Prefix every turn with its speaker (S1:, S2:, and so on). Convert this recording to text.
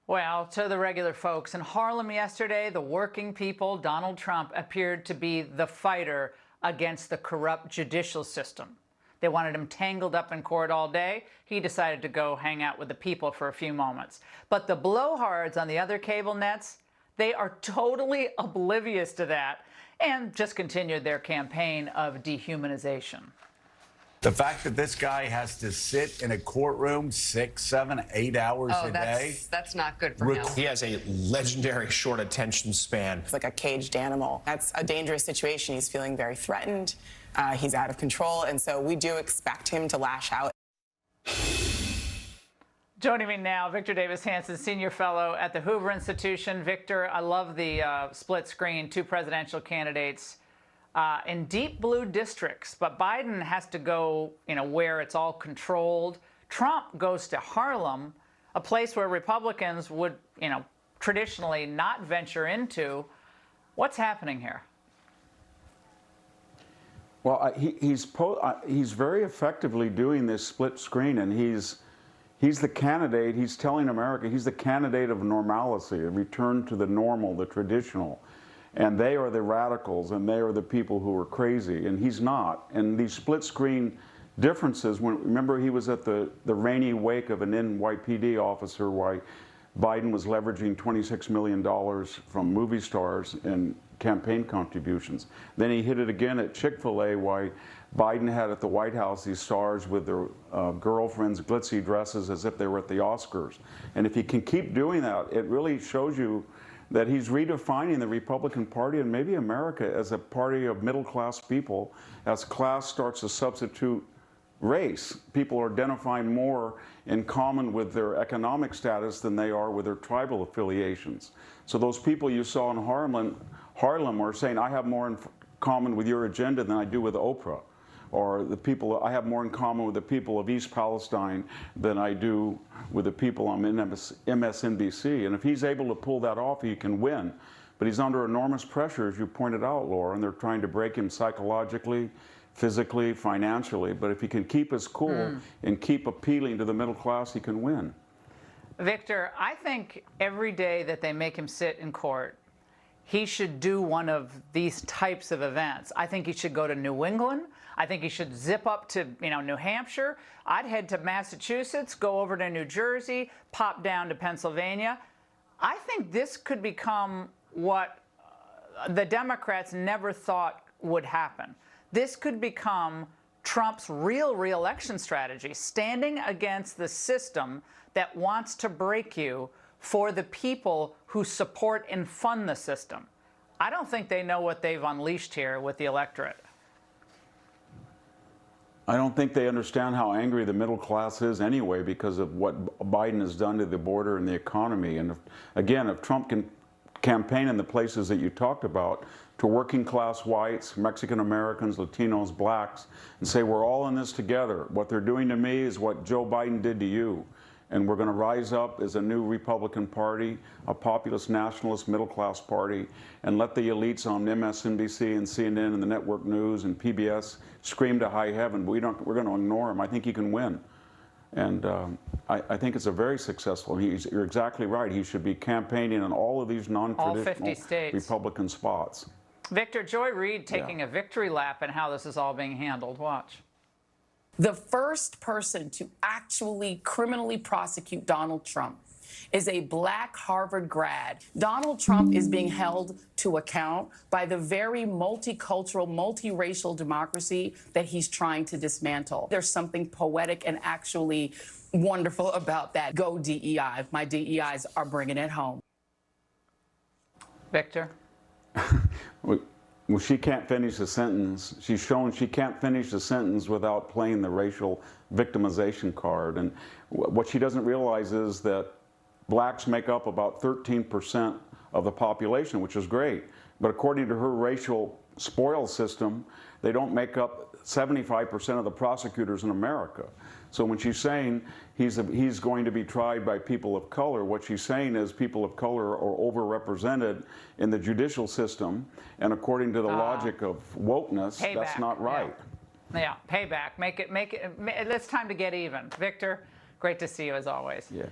S1: Well, to the regular folks in Harlem yesterday, the working people, Donald Trump appeared to be the fighter against the corrupt judicial system. They wanted him tangled up in court all day. He decided to go hang out with the people for a few moments. But the blowhards on the other cable nets, they are totally oblivious to that and just continued their campaign of dehumanization.
S2: The fact that this guy has to sit in a courtroom 6, 7, 8 hours a day.
S3: That's not good for him.
S4: He has a legendary short attention span.
S5: It's like a caged animal. That's a dangerous situation. He's feeling very threatened. He's out of control. And so we do expect him to lash out.
S1: Joining me now, Victor Davis Hanson, Senior Fellow at the Hoover Institution. Victor, I love the split screen, two presidential candidates in deep blue districts, but Biden has to go, where it's all controlled. Trump goes to Harlem, a place where Republicans would, traditionally not venture into. What's happening here?
S6: Well, he's very effectively doing this split screen, and he's the candidate. He's telling America he's the candidate of normalcy, a return to the normal, the traditional. And they are the radicals, and they are the people who are crazy, and he's not. And these split screen differences, remember he was at the rainy wake of an NYPD officer while Biden was leveraging $26 million from movie stars in campaign contributions. Then he hit it again at Chick-fil-A while Biden had at the White House these stars with their girlfriends' glitzy dresses as if they were at the Oscars. And if he can keep doing that, it really shows you that he's redefining the Republican Party and maybe America as a party of middle-class people as class starts to substitute race. People are identifying more in common with their economic status than they are with their tribal affiliations. So those people you saw in Harlem are saying, I have more in common with your agenda than I do with Oprah. Or the people, I have more in common with the people of East Palestine than I do with the people on MSNBC. And if he's able to pull that off, he can win. But he's under enormous pressure, as you pointed out, Laura, and they're trying to break him psychologically, physically, financially. But if he can keep his cool and keep appealing to the middle class, he can win.
S1: Victor, I think every day that they make him sit in court, he should do one of these types of events. I think he should go to New England. I think he should zip up to, New Hampshire. I'd head to Massachusetts, go over to New Jersey, pop down to Pennsylvania. I think this could become what the Democrats never thought would happen. This could become Trump's real re-election strategy, standing against the system that wants to break you for the people who support and fund the system. I don't think they know what they've unleashed here with the electorate.
S6: I don't think they understand how angry the middle class is anyway because of what Biden has done to the border and the economy. And if Trump can campaign in the places that you talked about to working class whites, Mexican Americans, Latinos, blacks, and say we're all in this together. What they're doing to me is what Joe Biden did to you. And we're going to rise up as a new Republican Party, a populist, nationalist, middle-class party, and let the elites on MSNBC and CNN and the network news and PBS scream to high heaven. We're going to ignore him. I think he can win. And I think it's a very successful. You're exactly right. He should be campaigning in all of these non-traditional Republican spots.
S1: Victor, Joy Reid taking a victory lap in how this is all being handled. Watch.
S7: The first person to actually criminally prosecute Donald Trump is a black Harvard grad. Donald Trump is being held to account by the very multicultural, multiracial democracy that he's trying to dismantle. There's something poetic and actually wonderful about that. Go DEI. My DEIs are bringing it home.
S1: Victor?
S6: Well, she can't finish the sentence. She's shown she can't finish the sentence without playing the racial victimization card. And what she doesn't realize is that blacks make up about 13% of the population, which is great. But according to her racial spoil system, they don't make up 75% of the prosecutors in America. So when she's saying he's going to be tried by people of color, what she's saying is people of color are overrepresented in the judicial system, and according to the logic of wokeness,
S1: payback.
S6: That's not right.
S1: Yeah, payback. Make it. It's time to get even. Victor, great to see you as always.
S6: Yeah.